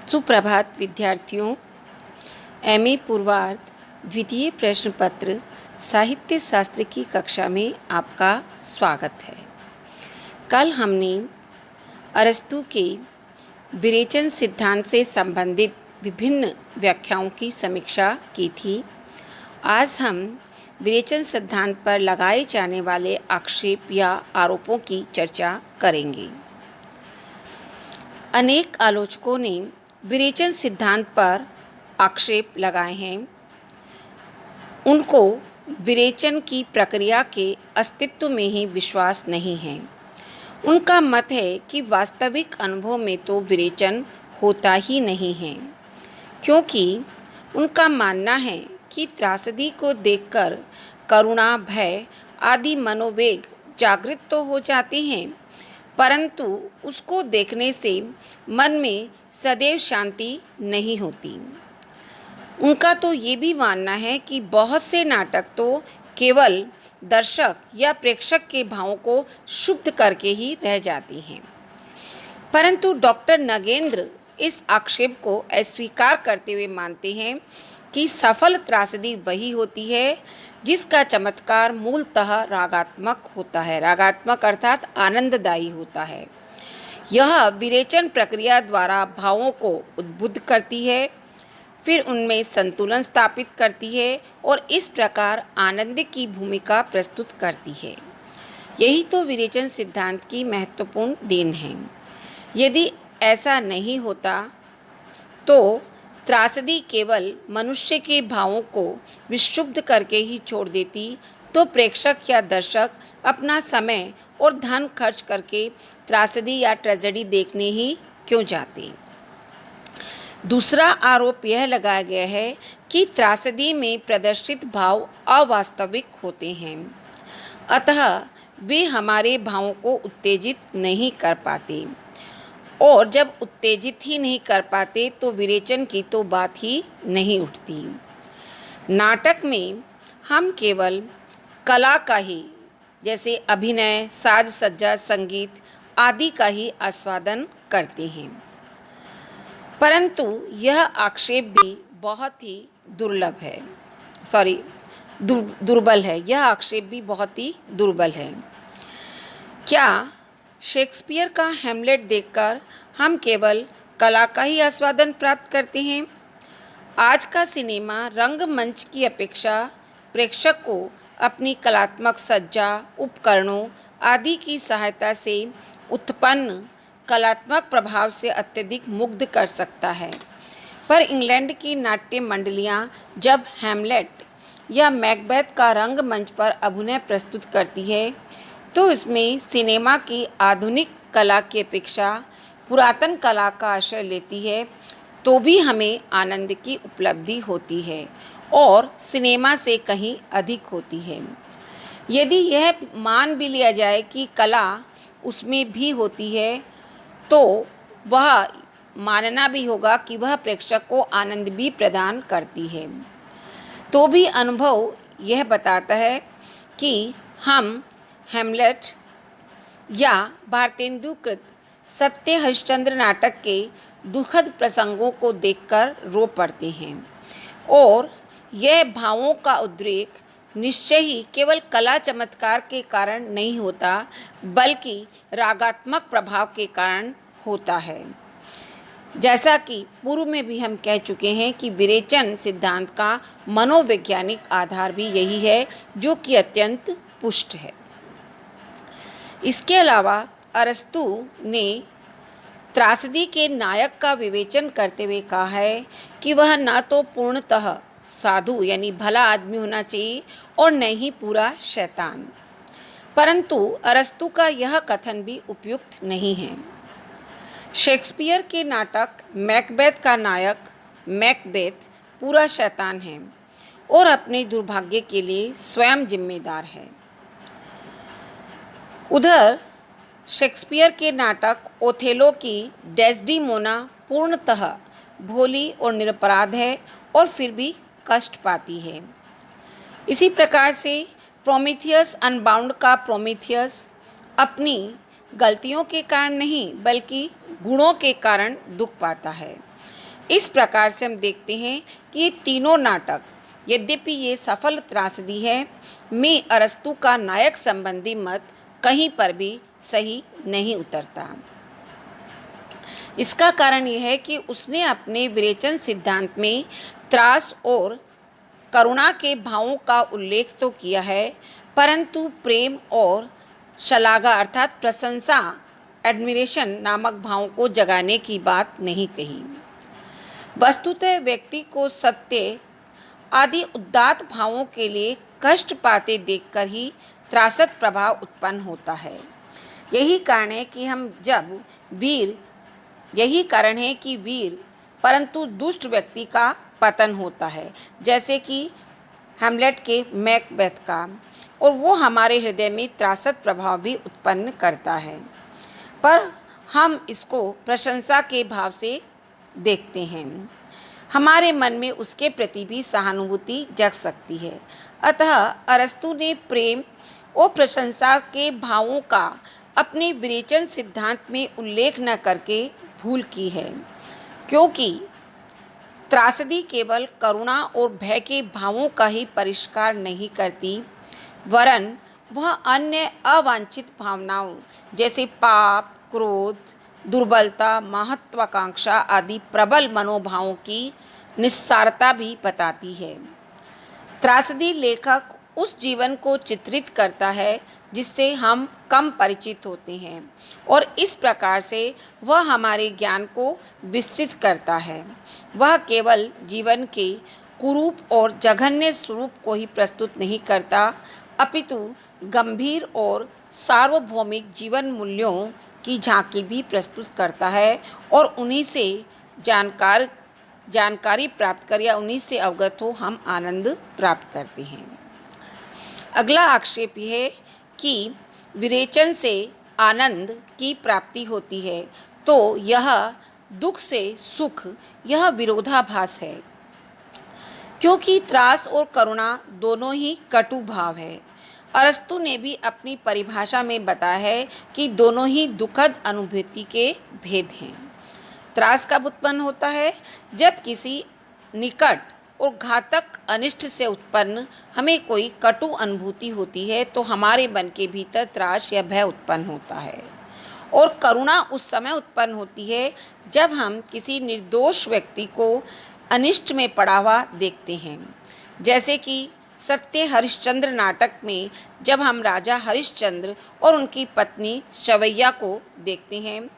सुप्रभात विद्यार्थियों। एमए पूर्वार्ध द्वितीय प्रश्न पत्र साहित्य शास्त्र की कक्षा में आपका स्वागत है। कल हमने अरस्तू के विरेचन सिद्धांत से संबंधित विभिन्न व्याख्याओं की समीक्षा की थी। आज हम विरेचन सिद्धांत पर लगाए जाने वाले आक्षेप या आरोपों की चर्चा करेंगे। अनेक आलोचकों ने विरेचन सिद्धांत पर आक्षेप लगाए हैं। उनको विरेचन की प्रक्रिया के अस्तित्व में ही विश्वास नहीं है। उनका मत है कि वास्तविक अनुभव में तो विरेचन होता ही नहीं है, क्योंकि उनका मानना है कि त्रासदी को देखकर करुणा, भय आदि मनोवेग जागृत तो हो जाते हैं, परंतु उसको देखने से मन में सदैव शांति नहीं होती। उनका तो ये भी मानना है कि बहुत से नाटक तो केवल दर्शक या प्रेक्षक के भावों को शुद्ध करके ही रह जाती हैं। परंतु डॉक्टर नगेंद्र इस आक्षेप को अस्वीकार करते हुए मानते हैं कि सफल त्रासदी वही होती है जिसका चमत्कार मूलतः रागात्मक होता है। रागात्मक अर्थात आनंददायी होता है। यह विरेचन प्रक्रिया द्वारा भावों को उद्बुद्ध करती है, फिर उनमें संतुलन स्थापित करती है और इस प्रकार आनंद की भूमिका प्रस्तुत करती है। यही तो विरेचन सिद्धांत की महत्वपूर्ण देन है। यदि ऐसा नहीं होता तो त्रासदी केवल मनुष्य के भावों को विक्षुब्ध करके ही छोड़ देती, तो प्रेक्षक या दर्शक अपना समय और धन खर्च करके त्रासदी या ट्रेजेडी देखने ही क्यों जाते। दूसरा आरोप यह लगाया गया है कि त्रासदी में प्रदर्शित भाव अवास्तविक होते हैं, अतः वे हमारे भावों को उत्तेजित नहीं कर पाते, और जब उत्तेजित ही नहीं कर पाते तो विरेचन की तो बात ही नहीं उठती। नाटक में हम केवल कला का ही, जैसे अभिनय, साज सज्जा, संगीत आदि का ही आस्वादन करते हैं, परंतु यह आक्षेप भी बहुत ही दुर्बल है। यह आक्षेप भी बहुत ही दुर्बल है। क्या शेक्सपियर का हैमलेट देखकर हम केवल कला का ही आस्वादन प्राप्त करते हैं? आज का सिनेमा रंगमंच की अपेक्षा प्रेक्षक को अपनी कलात्मक सज्जा, उपकरणों आदि की सहायता से उत्पन्न कलात्मक प्रभाव से अत्यधिक मुग्ध कर सकता है। पर इंग्लैंड की नाट्य मंडलियां जब हैमलेट या मैकबेथ का रंगमंच पर अभिनय प्रस्तुत करती है, तो इसमें सिनेमा की आधुनिक कला की अपेक्षा पुरातन कला का आश्रय लेती है, तो भी हमें आनंद की उपलब्धि होती है और सिनेमा से कहीं अधिक होती है। यदि यह मान भी लिया जाए कि कला उसमें भी होती है, तो वह मानना भी होगा कि वह प्रेक्षक को आनंद भी प्रदान करती है। तो भी अनुभव यह बताता है कि हम हैमलेट या भारतेंदुकृत सत्य हरिश्चंद्र नाटक के दुखद प्रसंगों को देखकर रो पड़ते हैं, और यह भावों का उद्रेक निश्चय ही केवल कला चमत्कार के कारण नहीं होता, बल्कि रागात्मक प्रभाव के कारण होता है। जैसा कि पूर्व में भी हम कह चुके हैं कि विरेचन सिद्धांत का मनोवैज्ञानिक आधार भी यही है, जो कि अत्यंत पुष्ट है। इसके अलावा अरस्तु ने त्रासदी के नायक का विवेचन करते हुए कहा है कि वह न तो पूर्णतः साधु यानी भला आदमी होना चाहिए और न ही पूरा शैतान। परंतु अरस्तु का यह कथन भी उपयुक्त नहीं है। शेक्सपियर के नाटक मैकबेथ का नायक मैकबेथ पूरा शैतान है और अपने दुर्भाग्य के लिए स्वयं जिम्मेदार है। उधर शेक्सपियर के नाटक ओथेलो की डेस्डीमोना पूर्णतः भोली और निरपराध है और फिर भी कष्ट पाती है। इसी प्रकार से प्रोमीथियस अनबाउंड का प्रोमीथियस अपनी गलतियों के कारण नहीं बल्कि गुणों के कारण दुख पाता है। इस प्रकार से हम देखते हैं कि ये तीनों नाटक, यद्यपि ये सफल त्रासदी है, में अरस्तु का नायक संबंधी मत कहीं पर भी सही नहीं उतरता। इसका कारण यह है कि उसने अपने विरेचन सिद्धांत में त्रास और करुणा के भावों का उल्लेख तो किया है, परंतु प्रेम और शलाघा अर्थात प्रशंसा, एडमिरेशन नामक भावों को जगाने की बात नहीं कही। वस्तुतः व्यक्ति को सत्य आदि उदात्त भावों के लिए कष्ट पाते देखकर ही त्रासद प्रभाव उत्पन्न होता है। यही कारण है कि वीर परंतु दुष्ट व्यक्ति का पतन होता है, जैसे कि हैमलेट के मैकबेथ का, और वो हमारे हृदय में त्रासद प्रभाव भी उत्पन्न करता है, पर हम इसको प्रशंसा के भाव से देखते हैं। हमारे मन में उसके प्रति भी सहानुभूति जग सकती है। अतः अरस्तु ने प्रेम और प्रशंसा के भावों का अपने विरेचन सिद्धांत में उल्लेख न करके भूल की है, क्योंकि त्रासदी केवल करुणा और भय के भावों का ही परिष्कार नहीं करती, वरन वह अन्य अवांछित भावनाओं जैसे पाप, क्रोध, दुर्बलता, महत्वाकांक्षा आदि प्रबल मनोभावों की निस्सारता भी बताती है। त्रासदी लेखक उस जीवन को चित्रित करता है जिससे हम कम परिचित होते हैं, और इस प्रकार से वह हमारे ज्ञान को विस्तृत करता है। वह केवल जीवन के कुरूप और जघन्य स्वरूप को ही प्रस्तुत नहीं करता, अपितु गंभीर और सार्वभौमिक जीवन मूल्यों की झांकी भी प्रस्तुत करता है, और उन्हीं से जानकारी प्राप्त कर या उन्हीं से अवगत हो हम आनंद प्राप्त करते हैं। अगला आक्षेप यह है कि विरेचन से आनंद की प्राप्ति होती है, तो यह दुख से सुख, यह विरोधाभास है, क्योंकि त्रास और करुणा दोनों ही कटु भाव है। अरस्तु ने भी अपनी परिभाषा में बताया है कि दोनों ही दुखद अनुभूति के भेद हैं। त्रास कब उत्पन्न होता है? जब किसी निकट और घातक अनिष्ट से उत्पन्न हमें कोई कटु अनुभूति होती है, तो हमारे मन के भीतर त्रास या भय उत्पन्न होता है। और करुणा उस समय उत्पन्न होती है जब हम किसी निर्दोष व्यक्ति को अनिष्ट में पड़ा हुआ देखते हैं, जैसे कि सत्य हरिश्चंद्र नाटक में जब हम राजा हरिश्चंद्र और उनकी पत्नी शवैया को देखते हैं।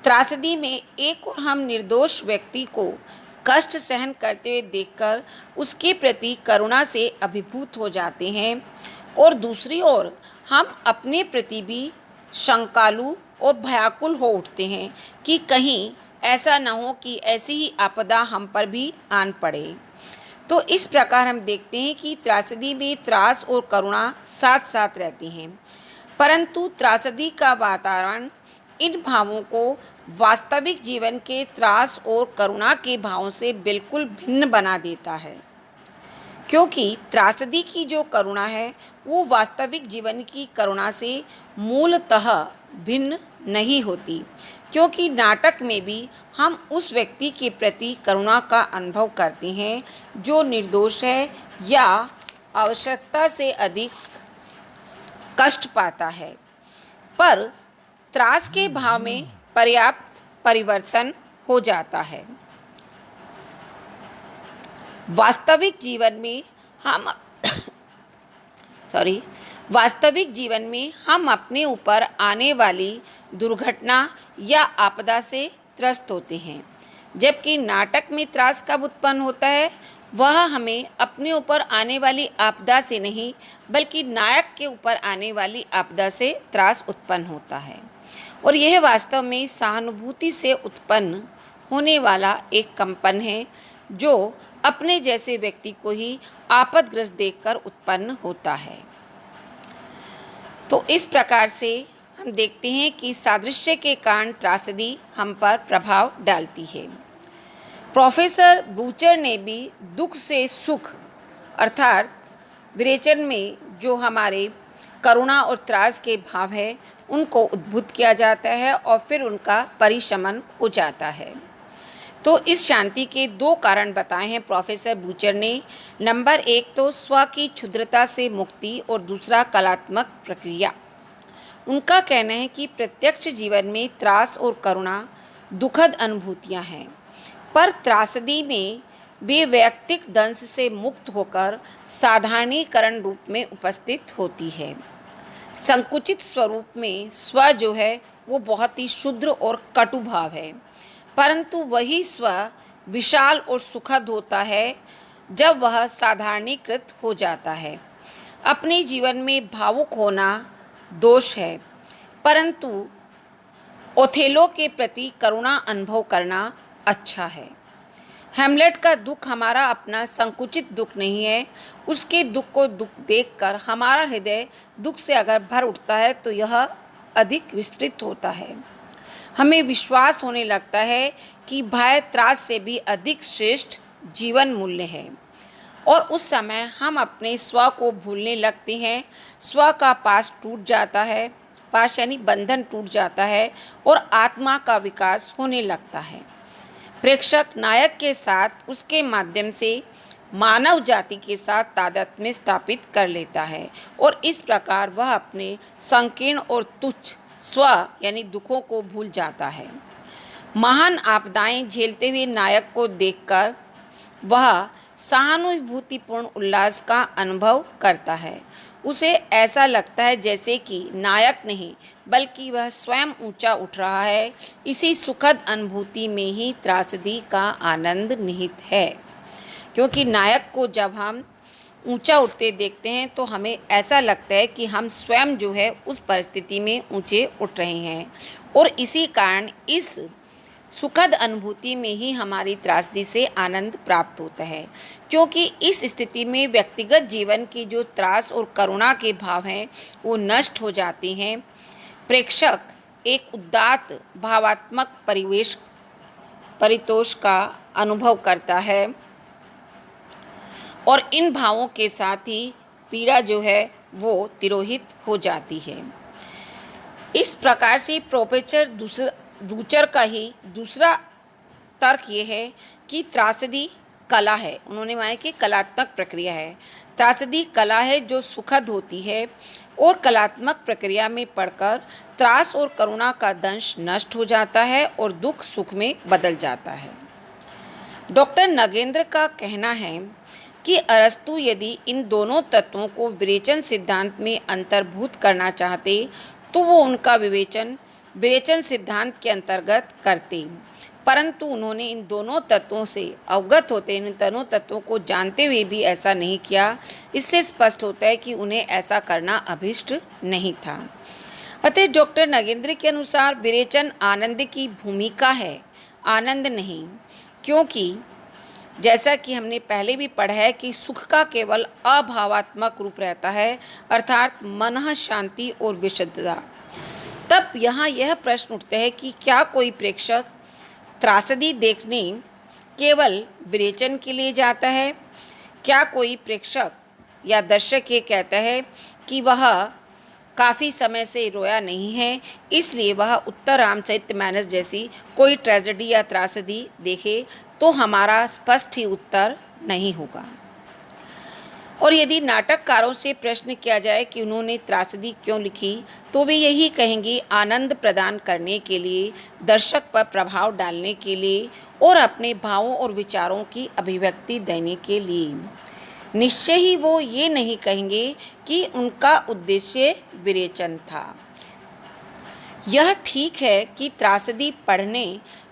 त्रासदी में एक और हम निर्दोष व्यक्ति को कष्ट सहन करते हुए देखकर उसके प्रति करुणा से अभिभूत हो जाते हैं, और दूसरी ओर हम अपने प्रति भी शंकालु और भयाकुल हो उठते हैं कि कहीं ऐसा न हो कि ऐसी ही आपदा हम पर भी आन पड़े। तो इस प्रकार हम देखते हैं कि त्रासदी में त्रास और करुणा साथ साथ रहती हैं, परंतु त्रासदी का वातावरण इन भावों को वास्तविक जीवन के त्रास और करुणा के भावों से बिल्कुल भिन्न बना देता है, क्योंकि त्रासदी की जो करुणा है वो वास्तविक जीवन की करुणा से मूलतः भिन्न नहीं होती, क्योंकि नाटक में भी हम उस व्यक्ति के प्रति करुणा का अनुभव करते हैं जो निर्दोष है या आवश्यकता से अधिक कष्ट पाता है, पर त्रास के भाव में पर्याप्त परिवर्तन हो जाता है। वास्तविक जीवन में हम अपने ऊपर आने वाली दुर्घटना या आपदा से त्रस्त होते हैं, जबकि नाटक में त्रास कब उत्पन्न होता है? वह हमें अपने ऊपर आने वाली आपदा से नहीं, बल्कि नायक के ऊपर आने वाली आपदा से त्रास उत्पन्न होता है, और यह वास्तव में सहानुभूति से उत्पन्न होने वाला एक कंपन है जो अपने जैसे व्यक्ति को ही आपदग्रस्त देखकर उत्पन्न होता है। तो इस प्रकार से हम देखते हैं कि सादृश्य के कारण त्रासदी हम पर प्रभाव डालती है। प्रोफेसर ब्रूचर ने भी दुख से सुख अर्थात विरेचन में जो हमारे करुणा और त्रास के भाव है उनको उद्भुत किया जाता है और फिर उनका परिशमन हो जाता है। तो इस शांति के दो कारण बताए हैं प्रोफेसर बूचर ने। नंबर एक तो स्व की क्षुद्रता से मुक्ति और दूसरा कलात्मक प्रक्रिया। उनका कहना है कि प्रत्यक्ष जीवन में त्रास और करुणा दुखद अनुभूतियां हैं, पर त्रासदी में वे वैयक्तिक दंश से मुक्त होकर साधारणीकरण रूप में उपस्थित होती है। संकुचित स्वरूप में स्व जो है वो बहुत ही शुद्र और कटु भाव है, परंतु वही स्व विशाल और सुखद होता है जब वह साधारणीकृत हो जाता है। अपने जीवन में भावुक होना दोष है, परंतु ओथेलो के प्रति करुणा अनुभव करना अच्छा है। हैमलेट का दुख हमारा अपना संकुचित दुख नहीं है। उसके दुख को दुख देखकर हमारा हृदय दुख से अगर भर उठता है तो यह अधिक विस्तृत होता है। हमें विश्वास होने लगता है कि भय त्रास से भी अधिक श्रेष्ठ जीवन मूल्य है, और उस समय हम अपने स्व को भूलने लगते हैं। स्व का पास टूट जाता है, पास यानी बंधन टूट जाता है और आत्मा का विकास होने लगता है। प्रेक्षक नायक के साथ उसके माध्यम से मानव जाति के साथ तादात्म्य स्थापित कर लेता है, और इस प्रकार वह अपने संकीर्ण और तुच्छ स्व यानी दुखों को भूल जाता है। महान आपदाएं झेलते हुए नायक को देखकर वह सहानुभूतिपूर्ण उल्लास का अनुभव करता है। उसे ऐसा लगता है जैसे कि नायक नहीं बल्कि वह स्वयं ऊंचा उठ रहा है। इसी सुखद अनुभूति में ही त्रासदी का आनंद निहित है, क्योंकि नायक को जब हम ऊंचा उठते देखते हैं तो हमें ऐसा लगता है कि हम स्वयं जो है उस परिस्थिति में ऊंचे उठ रहे हैं, और इसी कारण इस सुखद अनुभूति में ही हमारी त्रासदी से आनंद प्राप्त होता है, क्योंकि इस स्थिति में व्यक्तिगत जीवन की जो त्रास और करुणा के भाव हैं वो नष्ट हो जाते हैं। प्रेक्षक एक उदात्त भावात्मक परितोष का अनुभव करता है, और इन भावों के साथ ही पीड़ा जो है वो तिरोहित हो जाती है। इस प्रकार से प्रोफेसर बूचर का ही दूसरा तर्क ये है कि त्रासदी कला है। उन्होंने माना कि कलात्मक प्रक्रिया है। त्रासदी कला है जो सुखद होती है, और कलात्मक प्रक्रिया में पढ़कर त्रास और करुणा का दंश नष्ट हो जाता है और दुख सुख में बदल जाता है। डॉक्टर नगेंद्र का कहना है कि अरस्तु यदि इन दोनों तत्वों को विवेचन सिद्धांत में अंतर्भूत करना चाहते तो वो उनका विवेचन सिद्धांत के अंतर्गत करते, परंतु उन्होंने इन दोनों तत्वों से अवगत होते, इन दोनों तत्वों को जानते हुए भी ऐसा नहीं किया। इससे स्पष्ट होता है कि उन्हें ऐसा करना अभीष्ट नहीं था। अतः डॉक्टर नगेंद्र के अनुसार विवेचन आनंद की भूमिका है, आनंद नहीं, क्योंकि जैसा कि हमने पहले भी पढ़ा है कि सुख का केवल अभावात्मक रूप रहता है, अर्थात मन शांति और विशुद्धता। तब यहाँ यह प्रश्न उठता है कि क्या कोई प्रेक्षक त्रासदी देखने केवल विवेचन के लिए जाता है? क्या कोई प्रेक्षक या दर्शक ये कहता है कि वह काफ़ी समय से रोया नहीं है, इसलिए वह उत्तर रामचरितमानस जैसी कोई ट्रेजेडी या त्रासदी देखे? तो हमारा स्पष्ट ही उत्तर नहीं होगा। और यदि नाटककारों से प्रश्न किया जाए कि उन्होंने त्रासदी क्यों लिखी, तो वे यही कहेंगे आनंद प्रदान करने के लिए, दर्शक पर प्रभाव डालने के लिए और अपने भावों और विचारों की अभिव्यक्ति देने के लिए। निश्चय ही वो ये नहीं कहेंगे कि उनका उद्देश्य विवेचन था। यह ठीक है कि त्रासदी पढ़ने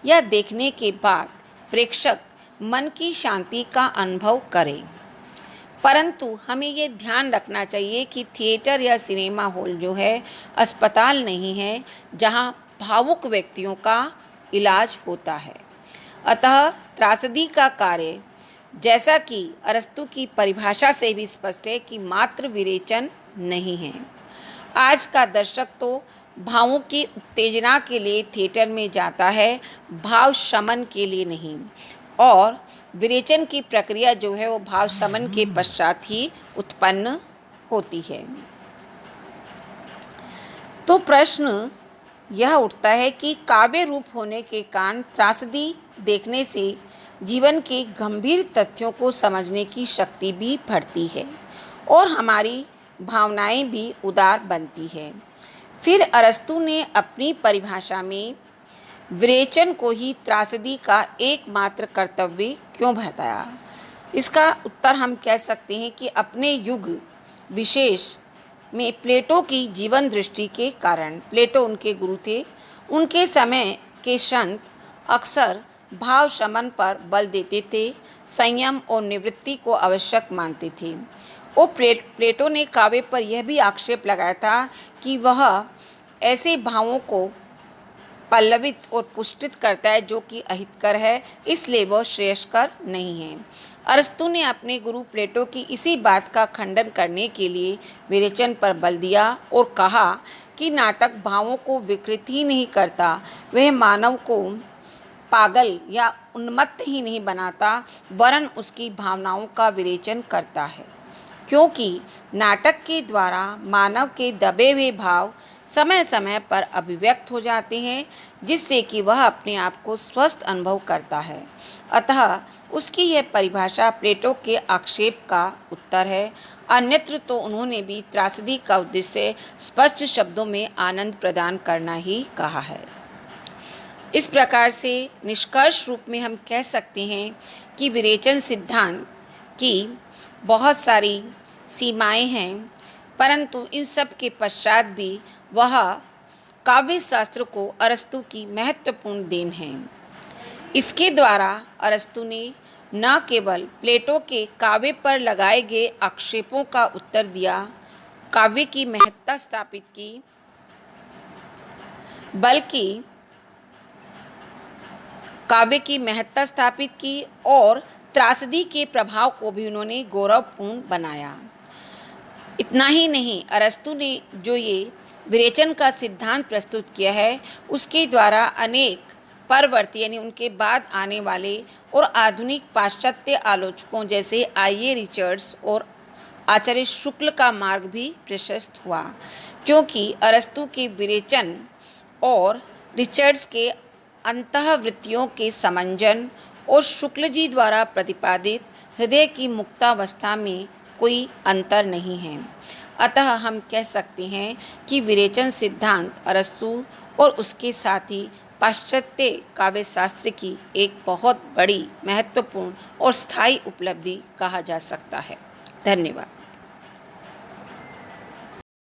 या देखने के बाद प्रेक्षक मन की शांति का अनुभव करे, परंतु हमें ये ध्यान रखना चाहिए कि थिएटर या सिनेमा हॉल जो है अस्पताल नहीं है जहाँ भावुक व्यक्तियों का इलाज होता है। अतः त्रासदी का कार्य, जैसा कि अरस्तु की परिभाषा से भी स्पष्ट है, कि मात्र विवेचन नहीं है। आज का दर्शक तो भावों की उत्तेजना के लिए थिएटर में जाता है, भाव शमन के लिए नहीं, और विवेचन की प्रक्रिया जो है वो भाव शमन के पश्चात ही उत्पन्न होती है। तो प्रश्न यह उठता है कि काव्य रूप होने के कारण त्रासदी देखने से जीवन के गंभीर तथ्यों को समझने की शक्ति भी बढ़ती है और हमारी भावनाएं भी उदार बनती है। फिर अरस्तु ने अपनी परिभाषा में विरेचन को ही त्रासदी का एकमात्र कर्तव्य क्यों बताया? इसका उत्तर हम कह सकते हैं कि अपने युग विशेष में प्लेटो की जीवन दृष्टि के कारण, प्लेटो उनके गुरु थे, उनके समय के संत अक्सर भाव शमन पर बल देते थे, संयम और निवृत्ति को आवश्यक मानते थे। और प्लेटो ने काव्य पर यह भी आक्षेप लगाया था कि वह ऐसे भावों को पल्लवित और पुष्टित करता है जो कि अहितकर है, इसलिए वह श्रेयस्कर नहीं है। अरस्तु ने अपने गुरु प्लेटो की इसी बात का खंडन करने के लिए विरेचन पर बल दिया और कहा कि नाटक भावों को विकृत ही नहीं करता, वह मानव को पागल या उन्मत्त ही नहीं बनाता, वरन उसकी भावनाओं का विरेचन करता है, क्योंकि नाटक के द्वारा मानव के दबे हुए भाव समय समय पर अभिव्यक्त हो जाते हैं, जिससे कि वह अपने आप को स्वस्थ अनुभव करता है। अतः उसकी यह परिभाषा प्लेटो के आक्षेप का उत्तर है। अन्यत्र तो उन्होंने भी त्रासदी का उद्देश्य स्पष्ट शब्दों में आनंद प्रदान करना ही कहा है। इस प्रकार से निष्कर्ष रूप में हम कह सकते हैं कि विरेचन सिद्धांत की बहुत सारी सीमाएं हैं, परंतु इन सब के पश्चात भी वह काव्य शास्त्र को अरस्तु की महत्वपूर्ण देन है। इसके द्वारा अरस्तु ने न केवल प्लेटो के काव्य पर लगाए गए आक्षेपों का उत्तर दिया, काव्य की महत्ता स्थापित की, बल्कि काव्य की महत्ता स्थापित की और त्रासदी के प्रभाव को भी उन्होंने गौरवपूर्ण बनाया। इतना ही नहीं, अरस्तु ने जो ये विरेचन का सिद्धांत प्रस्तुत किया है, उसके द्वारा अनेक परवर्ती यानी उनके बाद आने वाले और आधुनिक पाश्चात्य आलोचकों जैसे आई.ए. रिचर्ड्स और आचार्य शुक्ल का मार्ग भी प्रशस्त हुआ, क्योंकि अरस्तु के विरेचन और रिचर्ड्स के अंतःवृत्तियों के समंजन और शुक्ल जी द्वारा प्रतिपादित हृदय की मुक्तावस्था में कोई अंतर नहीं है। अतः हम कह सकते हैं कि विरेचन सिद्धांत अरस्तु और उसके साथ ही पाश्चात्य काव्य शास्त्र की एक बहुत बड़ी, महत्वपूर्ण और स्थायी उपलब्धि कहा जा सकता है। धन्यवाद।